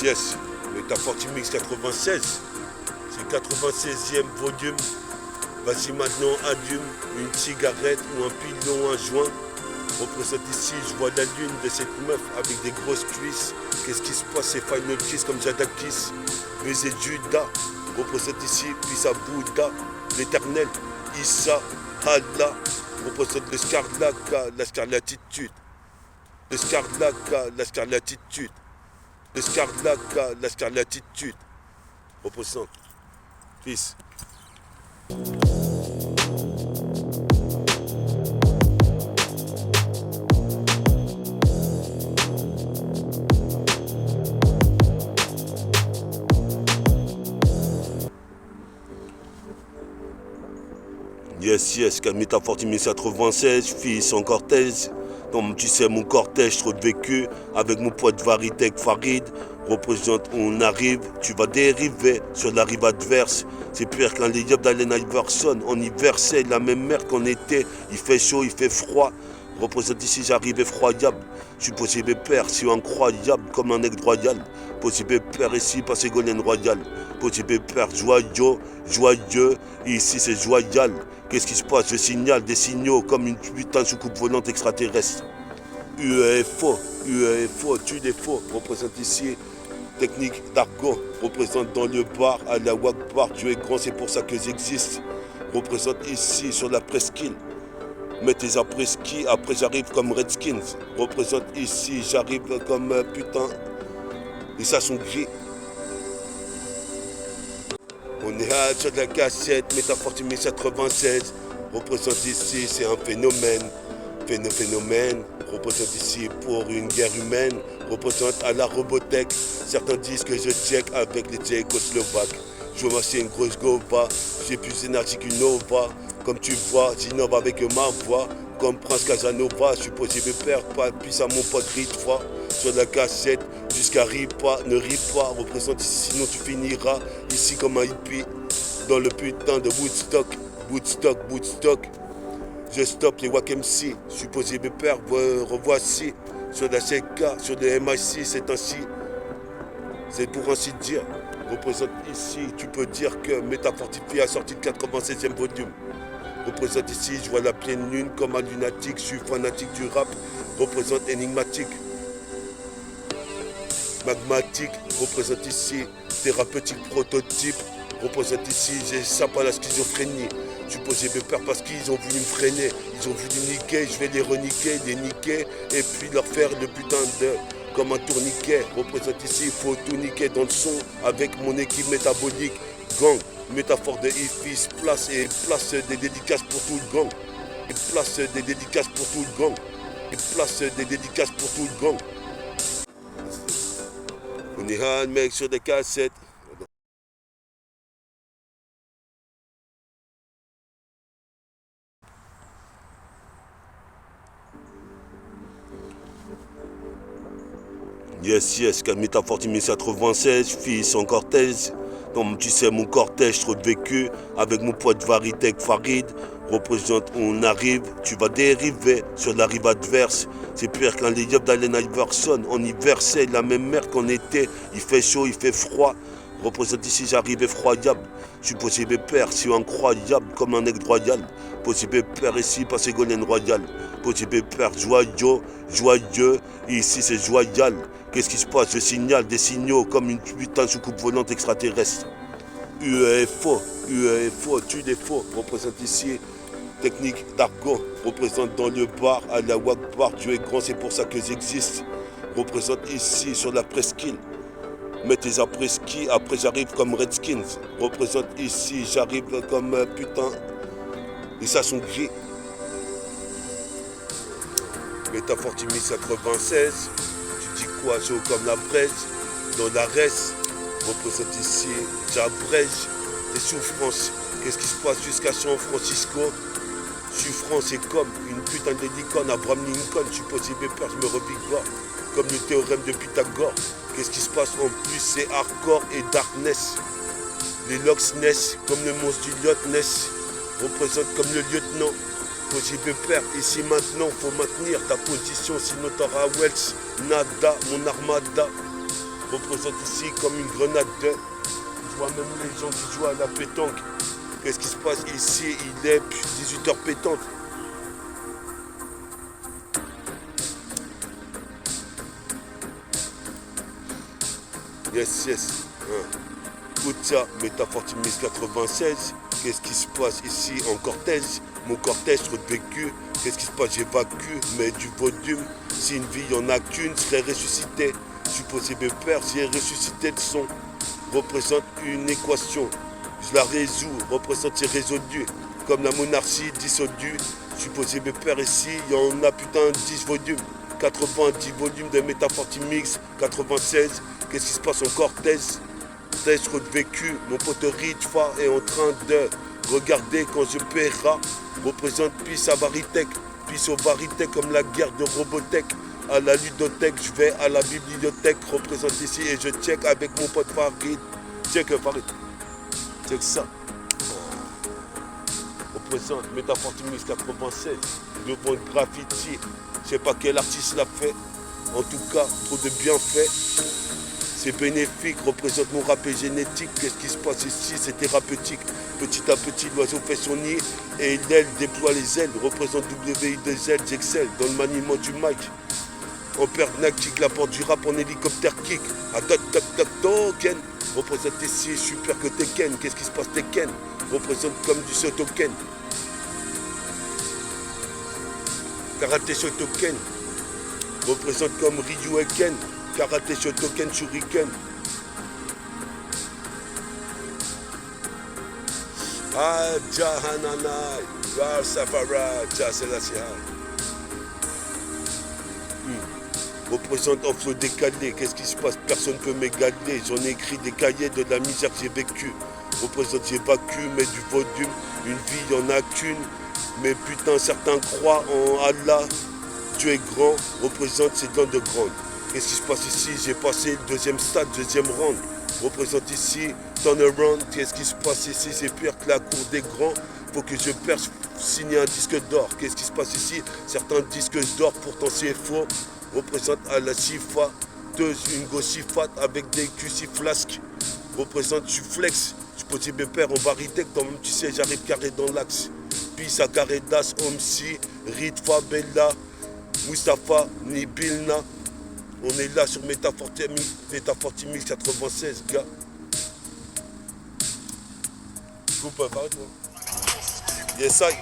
Yes, Métafortimix 96, c'est le 96e volume. Vas-y maintenant, allume une cigarette ou un pilon, un joint. Représente ici, je vois la lune de cette meuf avec des grosses cuisses. Qu'est-ce qui se passe, c'est Final Kiss comme Jadakis. Baiser Judas, représente ici, puis sa Bouddha, l'éternel, Issa, Allah. Représente le Scarlaka, la Scarlatitude. Le Scarlaka, la Scarlatitude. Le Scarlaka, la Scarlatitude. Représente. Peace. Yes, Calmita Fortimix 96, fils en cortège. Donc tu sais mon cortège trop vécu avec mon pote Varitek Farid. Représente on arrive, tu vas dériver sur la rive adverse. C'est pire qu'un layup d'Allen Iverson. En hiver c'est la même merde qu'en été. Il fait chaud, il fait froid. Représente ici, j'arrive effroyable. Je suis possible père, je suis incroyable comme un aigle royal. Possible père ici, pas Ségolène royale. Possible père joyeux, ici c'est joyal. Qu'est-ce qui se passe? Je signale des signaux comme une putain de soucoupe volante extraterrestre. UEFO, tue les faux. Représente ici, technique d'argot. Représente dans le bar, à la Wakbar. Dieu est grand, c'est pour ça que j'existe. Représente ici sur la presqu'île. Mets tes après-ski, après j'arrive comme Redskins. Représente ici, j'arrive comme putain. Et ça sont gris. On est sur la cassette, Métafortimix 96. Représente ici, c'est un phénomène. Phénomène. Représente ici pour une guerre humaine. Représente à la Robotech. Certains disent que je check avec les Tchécoslovaques. Je veux m'acheter une grosse gova. J'ai plus d'énergie qu'une Nova. Comme tu vois, j'innove avec ma voix. Comme Prince Casanova, je suis possible père, pas puis à mon pote Ritva. Sur la cassette, jusqu'à Ripa, ne ris pas, représente ici, sinon tu finiras ici comme un hippie. Dans le putain de Woodstock. Je stoppe les Wack MC, je suis possible père, revoici. Sur la CK, sur le MIC, c'est ainsi. C'est pour ainsi dire. Représente ici, tu peux dire que Métafortifié a sorti le 96e volume. Représente ici, je vois la pleine lune comme un lunatique, je suis fanatique du rap, représente énigmatique. Magmatique, représente ici, thérapeutique prototype, représente ici, j'ai ça pas la schizophrénie. Je suis possible peur parce qu'ils ont voulu me freiner, ils ont voulu niquer, je vais les reniquer, les niquer, et puis leur faire le putain de... comme un tourniquet. Représente ici, il faut tout niquer dans le son avec mon équipe métabolique. Gang, métaphore de IFIS, place des dédicaces pour tout le gang. Et place des dédicaces pour tout le gang. Et place des dédicaces pour tout le gang. On est un mec sur des cassettes. Yes, Calmita Fortimix 96, fils en cortège. Donc tu sais mon cortège trop vécu avec mon pote Varitek Farid. Représente on arrive, tu vas dériver sur la rive adverse. C'est pire qu'un layup d'Allen Iverson. En hiver c'est la même merde qu'en été. Il fait chaud, il fait froid. Représente ici, j'arrive effroyable. Je suis possible père, je suis incroyable comme un aigle royal. Possible père ici, pas Ségolène royale. Possible père joyeux, ici c'est joyal. Qu'est-ce qui se passe? Je signale des signaux comme une putain de soucoupe volante extraterrestre. UEFO, tue les faux. Représente ici, technique d'argot. Représente dans le bar, à la Wakbar. Dieu est grand, c'est pour ça que j'existe. Représente ici sur la presqu'île. Mets tes après-ski, après j'arrive comme Redskins. Représente ici, j'arrive comme putain. Et ça sont gris. Métafortimix 96. Tu dis quoi, chaud comme la braise. Dans la reste, représente ici, j'abrège les souffrances. Qu'est-ce qui se passe jusqu'à San Francisco? Souffrance c'est comme une putain de licorne, Abraham Lincoln. Je suis possible peur, je me revigore. Comme le théorème de Pythagore. Qu'est-ce qui se passe en plus? C'est hardcore et darkness. Les Loch Ness, comme le monstre du Loch Ness, représente comme le lieutenant. Possible père, ici maintenant, faut maintenir ta position, sinon t'auras Wells, nada, mon armada. représente ici comme une grenade de. Je vois même les gens qui jouent à la pétanque. Qu'est-ce qui se passe ici? Il est 18h pétante. Yes, yes. Écoute ça, Métafortimis 96. Qu'est-ce qui se passe ici en cortège? Mon cortège trop de vécu. Qu'est-ce qui se passe? J'évacue, mais du volume. Si une vie, il n'y en a qu'une, serait ressuscité. Supposé mes pères, si elle ressuscité le son. Représente une équation. Je la résous, représente c'est résolu. Comme la monarchie dissolue. Supposé mes pères ici, il y en a putain 10 volumes. 90 volumes de Métafortimix 96. Qu'est-ce qui se passe en cortège? Test vécu, mon pote Ritfa est en train de regarder quand je paiera. Représente Peace à Varitech, Peace au Varitech comme la guerre de Robotech. À la ludothèque, je vais à la bibliothèque, représente ici et je check avec mon pote Farid. Check Farid, check ça. Représente Métafortimix 96, devant le graffiti. Je sais pas quel artiste l'a fait, en tout cas, trop de bienfaits. C'est bénéfique, représente mon rap génétique. Qu'est-ce qui se passe ici? C'est thérapeutique. Petit à petit, l'oiseau fait son nid et l'aile déploie les ailes. Représente WI2L, j'excelle dans le maniement du mic. En pernac, kick la porte du rap en hélicoptère kick. À toc toc toc token. Représente ici, super que Tekken. Qu'est-ce qui se passe Tekken? Représente comme du Shotoken. Karaté Shotoken. Représente comme Ryu Eken. Karaté Shotoken Shuriken. Ah, Jahananai. Ra Safara. Ja Selassie. Représente en flow décalé. Qu'est-ce qui se passe? Personne ne peut m'égaler. J'en ai écrit des cahiers de la misère que j'ai vécu. Représente j'évacue, mais du volume. Une vie, il n'y en a qu'une. Mais putain, certains croient en Allah. Dieu est grand. Représente ses dents de grande. Qu'est-ce qui se passe ici? J'ai passé le deuxième stade, deuxième round. Représente ici, turnaround. Qu'est-ce qui se passe ici? C'est pire que la cour des grands. Faut que je perce, signer un disque d'or. Qu'est-ce qui se passe ici? Certains disques d'or, pourtant c'est faux. Représente à la Sifa, une gossifat avec des QC flasques. Représente, je suis flex. Je peux dire mes pères en Varitech, toi-même tu sais, j'arrive carré dans l'axe. Peace à Karedas, Omsi, Ritfa, Bella, Mustafa, Nibilna. On est là sur Métafortimix 96, gars. Coupe, arrête, yes, I.